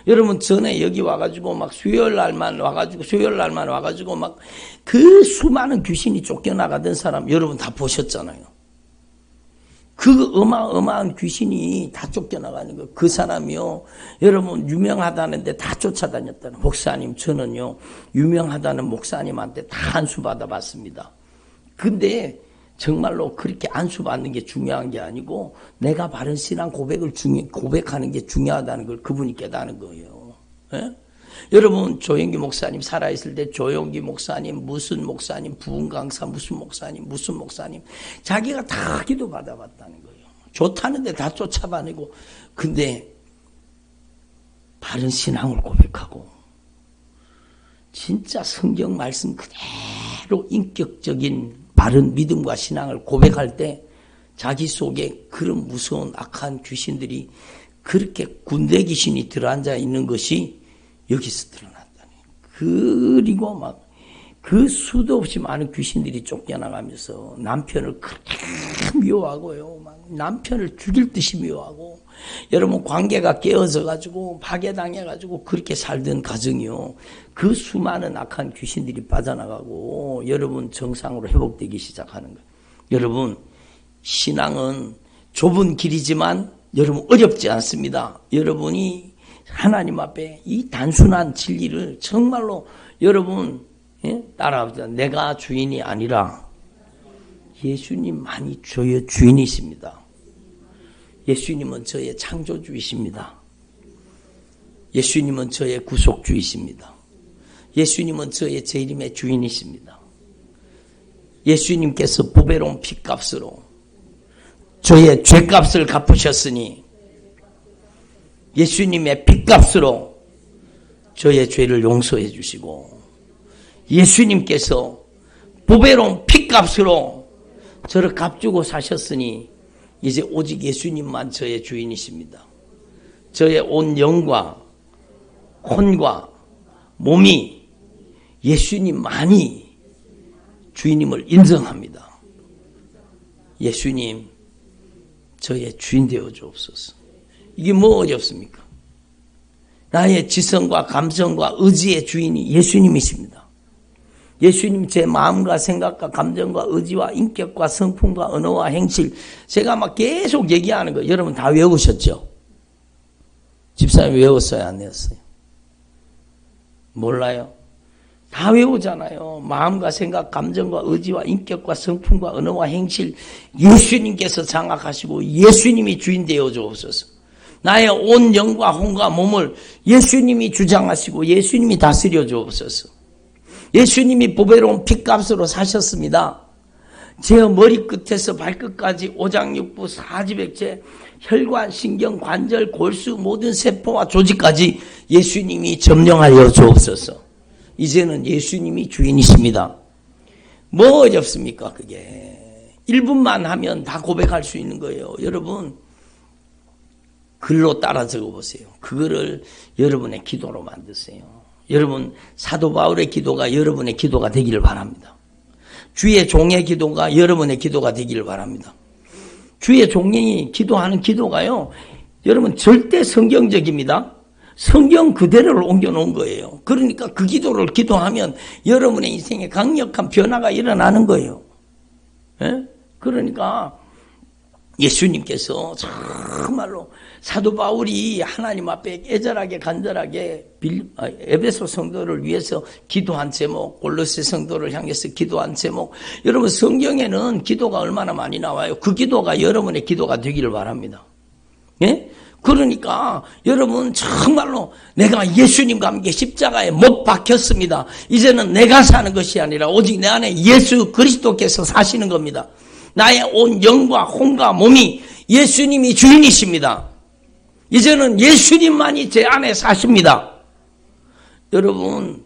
여러분 전에 여기 와가지고 막 수요일 날만 와가지고 막 그 수많은 귀신이 쫓겨나가던 사람 여러분 다 보셨잖아요. 그 어마어마한 귀신이 다 쫓겨나가는 거. 그 사람이요, 여러분 유명하다는데 다 쫓아다녔다는. 목사님, 저는요 유명하다는 목사님한테 다 안수 받아봤습니다. 근데 정말로 그렇게 안수 받는 게 중요한 게 아니고 내가 바른 신앙 고백하는 게 중요하다는 걸 그분이 깨닫는 거예요. 예? 여러분 조영기 목사님 살아있을 때 조영기 목사님 무슨 목사님 부흥 강사 무슨 목사님 자기가 다 기도 받아봤다는 거예요. 좋다는데 다 쫓아다니고. 근데 바른 신앙을 고백하고 진짜 성경 말씀 그대로 인격적인 바른 믿음과 신앙을 고백할 때 자기 속에 그런 무서운 악한 귀신들이 그렇게 군대 귀신이 들어앉아 있는 것이 여기서 드러났다니. 그리고 막 그 수도 없이 많은 귀신들이 쫓겨나가면서 남편을 그렇게 미워하고요. 막 남편을 죽일 듯이 미워하고, 여러분 관계가 깨어져 가지고 파괴당해 가지고 그렇게 살던 가정이요. 그 수많은 악한 귀신들이 빠져나가고 여러분 정상으로 회복되기 시작하는 거예요. 여러분 신앙은 좁은 길이지만 여러분 어렵지 않습니다. 여러분이 하나님 앞에 이 단순한 진리를 정말로 여러분 따라합시다. 내가 주인이 아니라 예수님만이 저의 주인이십니다. 예수님은 저의 창조주이십니다. 예수님은 저의 구속주이십니다. 예수님은 저의 재림의 주인이십니다. 예수님께서 보배로운 핏값으로 저의 죄값을 갚으셨으니 예수님의 핏값으로 저의 죄를 용서해 주시고, 예수님께서 보배로운 핏값으로 저를 값주고 사셨으니 이제 오직 예수님만 저의 주인이십니다. 저의 온 영과 혼과 몸이 예수님만이 주인임을 인정합니다. 예수님 저의 주인 되어 주옵소서. 이게 뭐 어렵습니까? 나의 지성과 감성과 의지의 주인이 예수님이십니다. 예수님 제 마음과 생각과 감정과 의지와 인격과 성품과 언어와 행실, 제가 막 계속 얘기하는 거 여러분 다 외우셨죠? 집사님 외웠어요? 안 외웠어요? 몰라요? 다 외우잖아요. 마음과 생각, 감정과 의지와 인격과 성품과 언어와 행실, 예수님께서 장악하시고 예수님이 주인 되어 주옵소서. 나의 온 영과 혼과 몸을 예수님이 주장하시고 예수님이 다스려 주옵소서. 예수님이 보배로운 핏값으로 사셨습니다. 제 머리끝에서 발끝까지 오장육부 사지백체 혈관, 신경, 관절, 골수 모든 세포와 조직까지 예수님이 점령하여 주옵소서. 이제는 예수님이 주인이십니다. 뭐 어렵습니까 그게. 1분만 하면 다 고백할 수 있는 거예요. 여러분 글로 따라 적어보세요. 그거를 여러분의 기도로 만드세요. 여러분 사도 바울의 기도가 여러분의 기도가 되기를 바랍니다. 주의 종의 기도가 여러분의 기도가 되기를 바랍니다. 주의 종이 기도하는 기도가요, 여러분 절대 성경적입니다. 성경 그대로를 옮겨놓은 거예요. 그러니까 그 기도를 기도하면 여러분의 인생에 강력한 변화가 일어나는 거예요. 예? 그러니까 예수님께서 정말로 사도 바울이 하나님 앞에 애절하게 간절하게 에베소 성도를 위해서 기도한 제목, 골로새 성도를 향해서 기도한 제목, 여러분 성경에는 기도가 얼마나 많이 나와요. 그 기도가 여러분의 기도가 되기를 바랍니다. 예? 그러니까 여러분 정말로 내가 예수님과 함께 십자가에 못 박혔습니다. 이제는 내가 사는 것이 아니라 오직 내 안에 예수 그리스도께서 사시는 겁니다. 나의 온 영과 혼과 몸이 예수님이 주인이십니다. 이제는 예수님만이 제 안에 사십니다. 여러분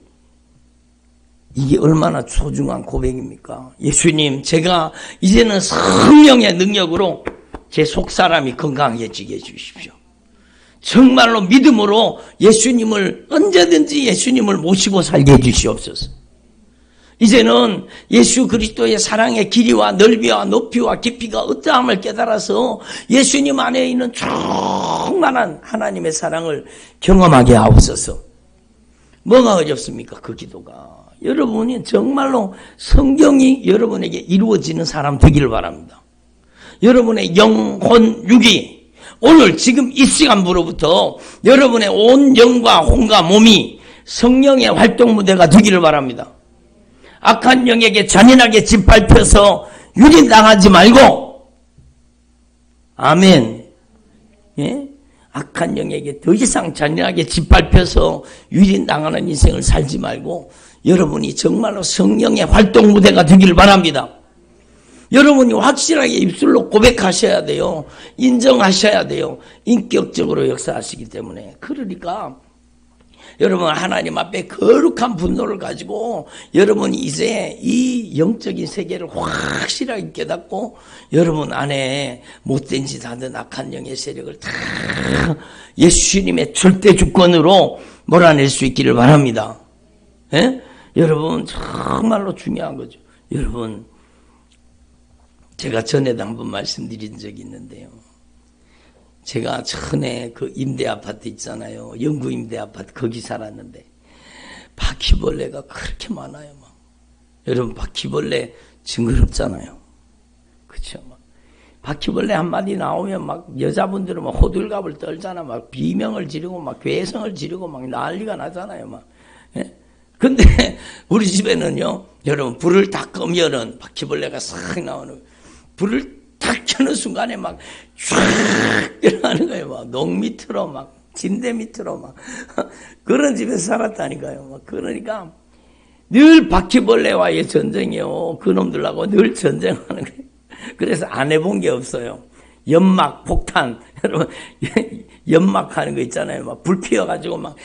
이게 얼마나 소중한 고백입니까? 예수님, 제가 이제는 성령의 능력으로 제 속사람이 건강해지게 해주십시오. 정말로 믿음으로 예수님을 언제든지 예수님을 모시고 살게 해주시옵소서. 이제는 예수 그리스도의 사랑의 길이와 넓이와 높이와 깊이가 어떠함을 깨달아서 예수님 안에 있는 충만한 하나님의 사랑을 경험하게 하옵소서. 뭐가 어렵습니까? 그 기도가. 여러분이 정말로 성경이 여러분에게 이루어지는 사람 되기를 바랍니다. 여러분의 영혼, 육이 오늘 지금 이 시간부로부터 여러분의 온 영과 혼과 몸이 성령의 활동 무대가 되기를 바랍니다. 악한 영에게 잔인하게 짓밟혀서 유린당하지 말고, 아멘. 예? 악한 영에게 더 이상 잔인하게 짓밟혀서 유린당하는 인생을 살지 말고 여러분이 정말로 성령의 활동 무대가 되기를 바랍니다. 여러분이 확실하게 입술로 고백하셔야 돼요. 인정하셔야 돼요. 인격적으로 역사하시기 때문에. 그러니까 여러분 하나님 앞에 거룩한 분노를 가지고 여러분이 이제 이 영적인 세계를 확실하게 깨닫고 여러분 안에 못된 짓 하던 악한 영의 세력을 다 예수님의 절대 주권으로 몰아낼 수 있기를 바랍니다. 예? 여러분 정말로 중요한 거죠. 여러분 제가 전에도 한번 말씀드린 적이 있는데요. 제가 전에 그 임대 아파트 있잖아요. 영구 임대 아파트 거기 살았는데 바퀴벌레가 그렇게 많아요. 막. 여러분 바퀴벌레 징그럽잖아요. 그렇죠? 막. 바퀴벌레 한 마디 나오면 막 여자분들은 막 호들갑을 떨잖아. 막 비명을 지르고 막 괴성을 지르고 막 난리가 나잖아요. 막. 예? 근데 우리 집에는요. 여러분 불을 딱 끄면은 바퀴벌레가 싹 나오는 불을 탁 켜는 순간에 막 쫙 일어나는 거예요. 막 농 밑으로 막 진대 밑으로 막 그런 집에서 살았다니까요. 막 그러니까 늘 바퀴벌레와의 전쟁이요. 그놈들하고 늘 전쟁하는 거예요. 그래서 안 해본 게 없어요. 연막 폭탄 여러분 연막 하는 거 있잖아요. 막 불 피워가지고 막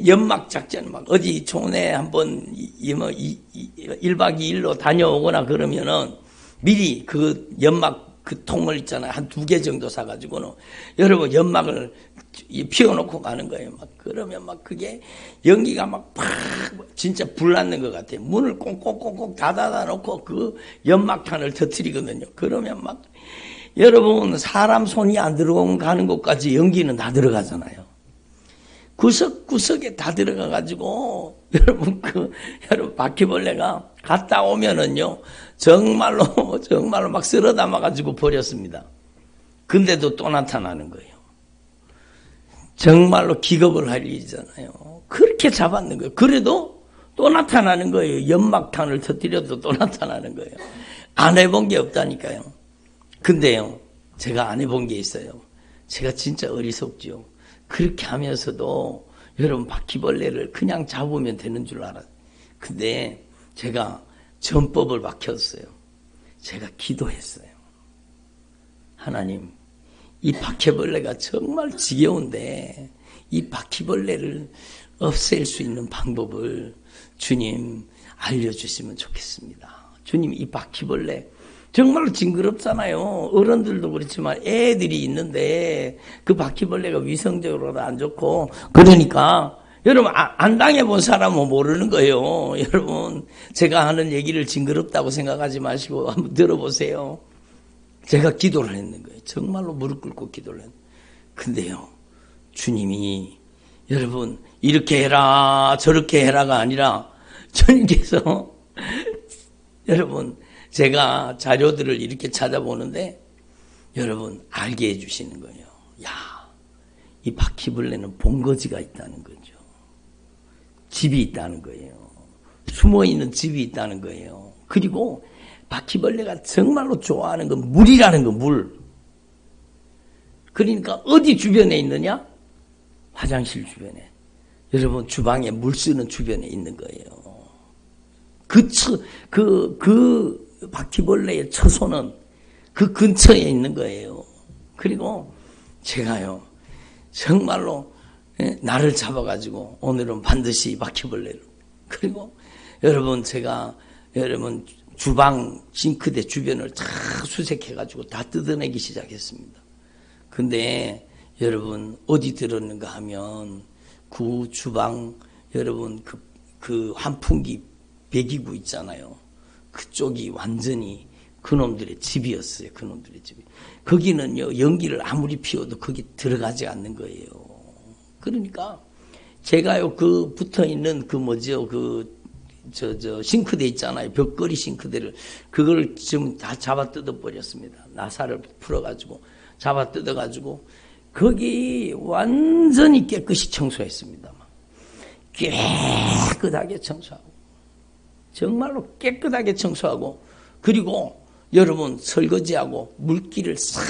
연막 작전 막 어디 촌에 한번 1박 2일로 다녀오거나 그러면은 미리 그 연막 그 통을 있잖아요. 한 2개 정도 사가지고는 여러분 연막을 피워놓고 가는 거예요. 막 그러면 막 그게 연기가 막 팍 진짜 불났는 것 같아요. 문을 꽁꽁꽁꽁 닫아다 놓고 그 연막탄을 터뜨리거든요. 그러면 막 여러분 사람 손이 안 들어가는 곳까지 연기는 다 들어가잖아요. 구석구석에 다 들어가가지고 여러분 여러분 바퀴벌레가 갔다 오면은요 정말로 막 쓸어 담아가지고 버렸습니다. 근데도 또 나타나는 거예요. 정말로 기겁을 할 일이잖아요. 그렇게 잡았는 거예요. 그래도 또 나타나는 거예요. 연막탄을 터뜨려도 또 나타나는 거예요. 안 해본 게 없다니까요. 근데요 제가 안 해본 게 있어요. 제가 진짜 어리석죠. 그렇게 하면서도 여러분 바퀴벌레를 그냥 잡으면 되는 줄 알아요. 근데 제가 전법을 박혔어요. 제가 기도했어요. 하나님, 이 바퀴벌레가 정말 지겨운데 이 바퀴벌레를 없앨 수 있는 방법을 주님 알려주시면 좋겠습니다. 주님 이 바퀴벌레 정말로 징그럽잖아요. 어른들도 그렇지만 애들이 있는데 그 바퀴벌레가 위성적으로도 안 좋고 그러니까 여러분 안 당해본 사람은 모르는 거예요. 여러분 제가 하는 얘기를 징그럽다고 생각하지 마시고 한번 들어보세요. 제가 기도를 했는 거예요. 정말로 무릎 꿇고 기도를 했는 거예요. 근데요 주님이 여러분 이렇게 해라 저렇게 해라가 아니라 주님께서 여러분 제가 자료들을 이렇게 찾아보는데 여러분 알게 해주시는 거예요. 야, 이 바퀴벌레는 본거지가 있다는 거죠. 집이 있다는 거예요. 숨어있는 집이 있다는 거예요. 그리고 바퀴벌레가 정말로 좋아하는 건 물이라는 거, 물. 그러니까 어디 주변에 있느냐? 화장실 주변에. 여러분 주방에 물 쓰는 주변에 있는 거예요. 그 바퀴벌레의 처소는 그 근처에 있는 거예요. 그리고 제가요 정말로 나를 잡아가지고 오늘은 반드시 바퀴벌레를 그리고 여러분 제가 여러분 주방 싱크대 주변을 다 수색해가지고 다 뜯어내기 시작했습니다. 근데 여러분 어디 들었는가 하면 그 주방 여러분 그 환풍기 배기구 있잖아요. 그쪽이 완전히 그놈들의 집이었어요. 그놈들의 집이. 거기는요, 연기를 아무리 피워도 거기 들어가지 않는 거예요. 그러니까 제가요, 그 붙어 있는 싱크대 있잖아요. 벽걸이 싱크대를, 그걸 지금 다 잡아 뜯어버렸습니다. 나사를 풀어가지고, 잡아 뜯어가지고, 거기 완전히 깨끗이 청소했습니다. 깨끗하게 청소하고, 정말로 깨끗하게 청소하고, 그리고 여러분 설거지하고 물기를 싹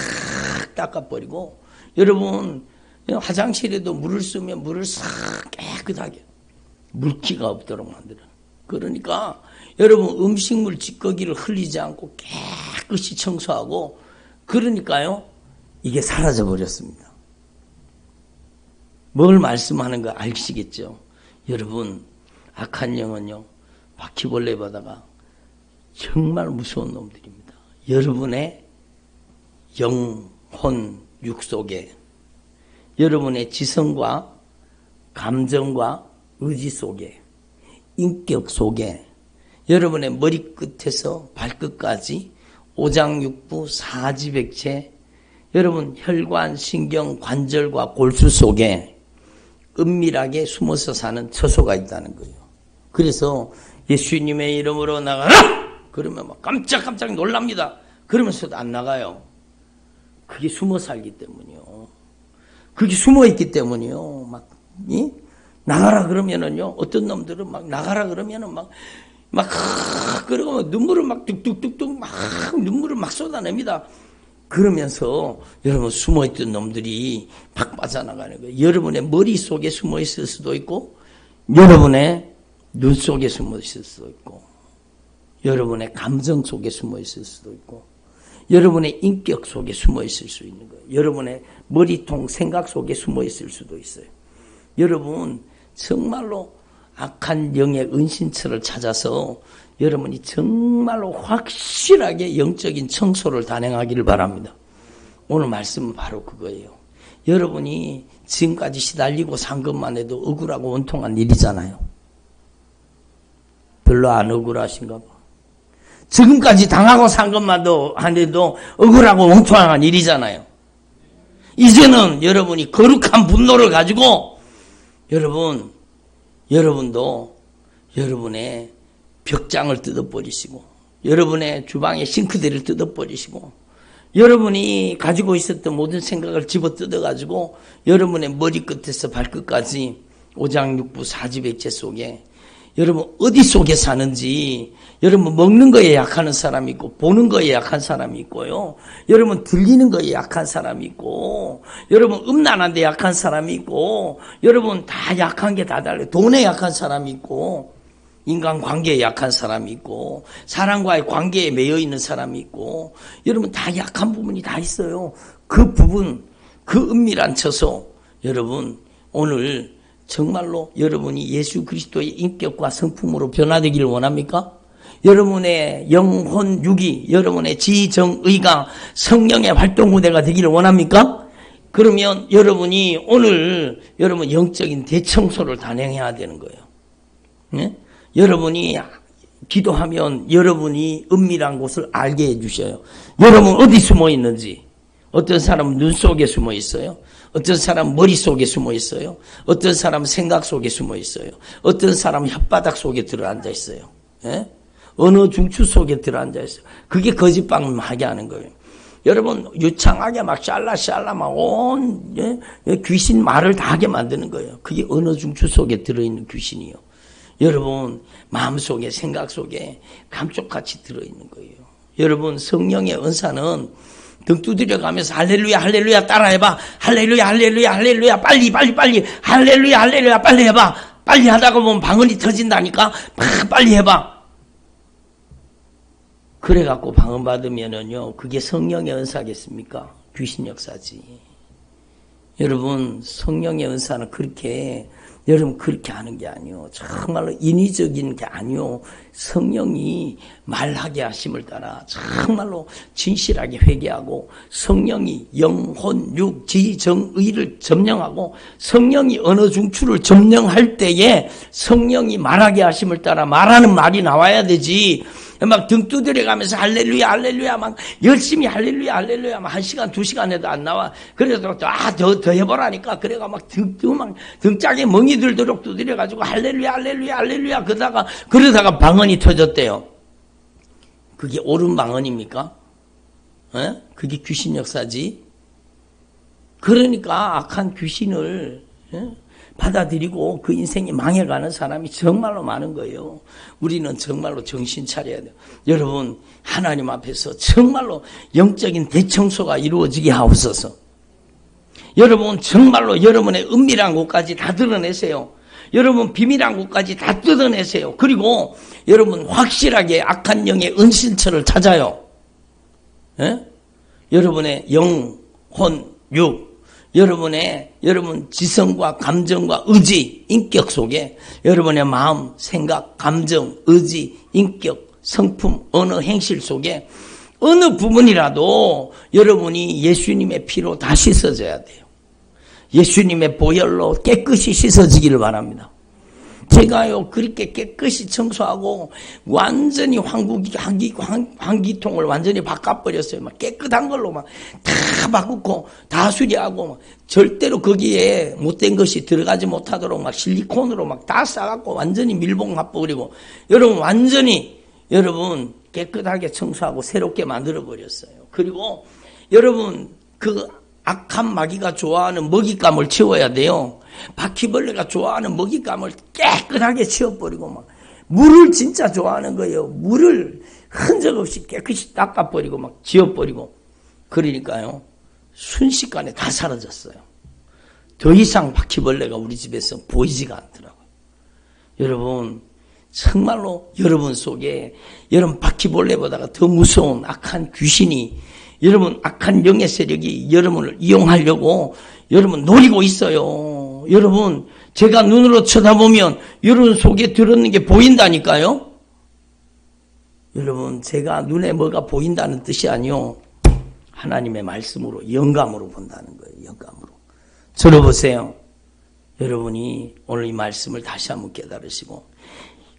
닦아버리고, 여러분 화장실에도 물을 쓰면 물을 싹 깨끗하게 물기가 없도록 만들어. 그러니까 여러분 음식물 찌꺼기를 흘리지 않고 깨끗이 청소하고, 그러니까요 이게 사라져 버렸습니다. 뭘 말씀하는 거 아시겠죠? 여러분 악한 영은요 바퀴벌레 바다가 정말 무서운 놈들입니다. 여러분의 영혼 육 속에, 여러분의 지성과 감정과 의지 속에, 인격 속에, 여러분의 머리끝에서 발끝까지 오장육부 사지백체, 여러분 혈관, 신경, 관절과 골수 속에 은밀하게 숨어서 사는 처소가 있다는 거예요. 그래서 예수님의 이름으로 나가라! 그러면 막 깜짝깜짝 놀랍니다. 그러면서도 안 나가요. 그게 숨어 살기 때문이요. 그게 숨어 있기 때문이요. 나가라 그러면은요, 어떤 놈들은 막 나가라 그러면은 그러고 눈물을 막 뚝뚝뚝뚝 눈물을 막 쏟아냅니다. 그러면서 여러분 숨어있던 놈들이 막 빠져나가는 거예요. 여러분의 머릿속에 숨어 있을 수도 있고, 여러분의 눈 속에 숨어 있을 수도 있고, 여러분의 감정 속에 숨어 있을 수도 있고, 여러분의 인격 속에 숨어 있을 수 있는 거예요. 여러분의 머리통 생각 속에 숨어 있을 수도 있어요. 여러분 정말로 악한 영의 은신처를 찾아서 여러분이 정말로 확실하게 영적인 청소를 단행하기를 바랍니다. 오늘 말씀은 바로 그거예요. 여러분이 지금까지 시달리고 산 것만 해도 억울하고 원통한 일이잖아요. 별로 안 억울하신가 봐. 지금까지 당하고 산 것만 해도 억울하고 원통한 일이잖아요. 이제는 여러분이 거룩한 분노를 가지고 여러분도 여러분의 벽장을 뜯어버리시고, 여러분의 주방의 싱크대를 뜯어버리시고, 여러분이 가지고 있었던 모든 생각을 집어뜯어가지고 여러분의 머리끝에서 발끝까지 오장육부 사지백체 속에, 여러분 어디 속에 사는지, 여러분 먹는 거에 약한 사람이 있고, 보는 거에 약한 사람이 있고요, 여러분 들리는 거에 약한 사람이 있고, 여러분 음란한 데 약한 사람이 있고, 여러분 다 약한 게 다 달라요. 돈에 약한 사람이 있고, 인간관계에 약한 사람이 있고, 사람과의 관계에 매여 있는 사람이 있고, 여러분 다 약한 부분이 다 있어요. 그 부분, 그 은밀한 처소, 여러분 오늘 정말로 여러분이 예수 그리스도의 인격과 성품으로 변화되기를 원합니까? 여러분의 영혼 육이, 여러분의 지정의가 성령의 활동 무대가 되기를 원합니까? 그러면 여러분이 오늘 여러분 영적인 대청소를 단행해야 되는 거예요. 네? 여러분이 기도하면 여러분이 은밀한 곳을 알게 해주셔요. 여러분 어디 숨어 있는지. 어떤 사람은 눈 속에 숨어 있어요. 어떤 사람은 머리 속에 숨어 있어요. 어떤 사람은 생각 속에 숨어 있어요. 어떤 사람은 혓바닥 속에 들어앉아 있어요. 예? 어느 중추 속에 들어앉아 있어요. 그게 거짓방문하게 하는 거예요. 여러분 유창하게 막 샬라 막 온 귀신 말을 다 하게 만드는 거예요. 그게 어느 중추 속에 들어있는 귀신이요. 여러분 마음속에 생각 속에 감쪽같이 들어있는 거예요. 여러분 성령의 은사는 등 두드려 가면서 할렐루야 할렐루야 따라해봐. 할렐루야 할렐루야 할렐루야 빨리 할렐루야 할렐루야 빨리 해봐. 빨리 하다가 보면 방언이 터진다니까. 빨리 해봐. 그래갖고 방언 받으면은요 그게 성령의 은사겠습니까? 귀신 역사지. 여러분 성령의 은사는 그렇게 여러분 그렇게 하는 게 아니요. 정말로 인위적인 게 아니요. 성령이 말하게 하심을 따라 정말로 진실하게 회개하고 성령이 영혼, 육, 지, 정, 의를 점령하고 성령이 언어 중추를 점령할 때에 성령이 말하게 하심을 따라 말하는 말이 나와야 되지. 막 등 두드려 가면서 할렐루야 할렐루야 막 열심히 할렐루야 할렐루야 막 1시간 2시간 해도 안 나와. 그래서 더 해보라니까. 그래가 막 등짝에 멍이 들도록 두드려 가지고 할렐루야 할렐루야 할렐루야 그러다가 방언이 터졌대요. 그게 옳은 방언입니까? 그게 귀신 역사지. 그러니까 악한 귀신을 받아들이고 그 인생이 망해가는 사람이 정말로 많은 거예요. 우리는 정말로 정신 차려야 돼요. 여러분 하나님 앞에서 정말로 영적인 대청소가 이루어지게 하옵소서. 여러분 정말로 여러분의 은밀한 곳까지 다 드러내세요. 여러분 비밀한 곳까지 다 뜯어내세요. 그리고 여러분 확실하게 악한 영의 은신처를 찾아요. 여러분의 영혼, 육, 여러분 지성과 감정과 의지, 인격 속에 여러분의 마음, 생각, 감정, 의지, 인격, 성품, 언어, 행실 속에 어느 부분이라도 여러분이 예수님의 피로 다 씻어져야 돼요. 예수님의 보혈로 깨끗이 씻어지기를 바랍니다. 제가요 그렇게 깨끗이 청소하고 완전히 환기통을 완전히 바꿔버렸어요. 막 깨끗한 걸로 막 다 바꾸고 다 수리하고 막 절대로 거기에 못된 것이 들어가지 못하도록 막 실리콘으로 막 다 싸갖고 완전히 밀봉 놔버리고 여러분 완전히 여러분 깨끗하게 청소하고 새롭게 만들어 버렸어요. 그리고 여러분 그 악한 마귀가 좋아하는 먹잇감을 치워야 돼요. 바퀴벌레가 좋아하는 먹잇감을 깨끗하게 치워버리고 막 물을 진짜 좋아하는 거예요. 물을 흔적 없이 깨끗이 닦아버리고 막 지워버리고 그러니까요 순식간에 다 사라졌어요. 더 이상 바퀴벌레가 우리 집에서 보이지가 않더라고요. 여러분 정말로 여러분 속에 여러분 바퀴벌레보다가 더 무서운 악한 귀신이 여러분 악한 영의 세력이 여러분을 이용하려고 여러분 노리고 있어요. 여러분 제가 눈으로 쳐다보면 여러분 속에 들었는 게 보인다니까요. 여러분 제가 눈에 뭐가 보인다는 뜻이 아니요. 하나님의 말씀으로 영감으로 본다는 거예요. 영감으로. 들어보세요. 여러분이 오늘 이 말씀을 다시 한번 깨달으시고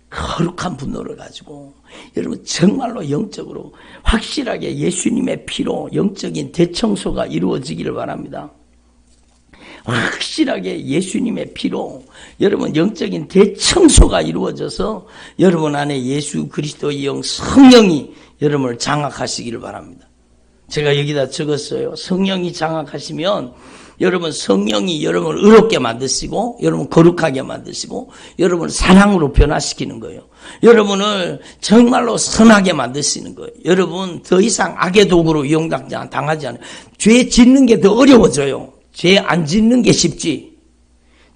거룩한 분노를 가지고 여러분 정말로 영적으로 확실하게 예수님의 피로 영적인 대청소가 이루어지기를 바랍니다. 확실하게 예수님의 피로 여러분 영적인 대청소가 이루어져서 여러분 안에 예수 그리스도의 영 성령이 여러분을 장악하시기를 바랍니다. 제가 여기다 적었어요. 성령이 장악하시면 여러분 성령이 여러분을 의롭게 만드시고 여러분 거룩하게 만드시고 여러분을 사랑으로 변화시키는 거예요. 여러분을 정말로 선하게 만드시는 거예요. 여러분 더 이상 악의 도구로 이용당하지 않아요. 죄 짓는 게 더 어려워져요. 죄 안 짓는 게 쉽지.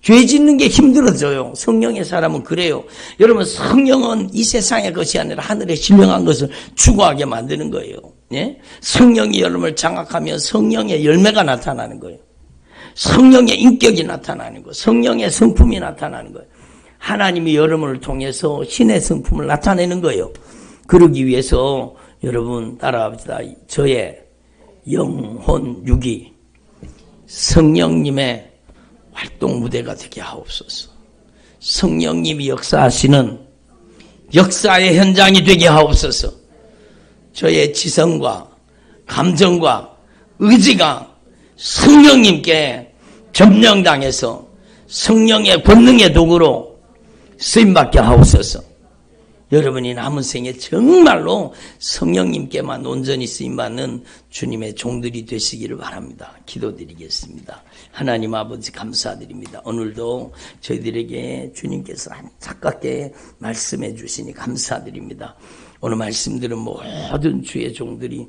죄 짓는 게 힘들어져요. 성령의 사람은 그래요. 여러분 성령은 이 세상의 것이 아니라 하늘의 신령한 것을 추구하게 만드는 거예요. 예? 성령이 여러분을 장악하면 성령의 열매가 나타나는 거예요. 성령의 인격이 나타나는 거예요. 성령의 성품이 나타나는 거예요. 하나님이 여러분을 통해서 신의 성품을 나타내는 거예요. 그러기 위해서 여러분 따라합시다. 저의 영혼 육이 성령님의 활동 무대가 되게 하옵소서. 성령님이 역사하시는 역사의 현장이 되게 하옵소서. 저의 지성과 감정과 의지가 성령님께 점령당해서 성령의 권능의 도구로 쓰임받게 하옵소서. 여러분이 남은 생에 정말로 성령님께만 온전히 쓰임받는 주님의 종들이 되시기를 바랍니다. 기도드리겠습니다. 하나님 아버지 감사드립니다. 오늘도 저희들에게 주님께서 안타깝게 말씀해 주시니 감사드립니다. 오늘 말씀들은 모든 주의 종들이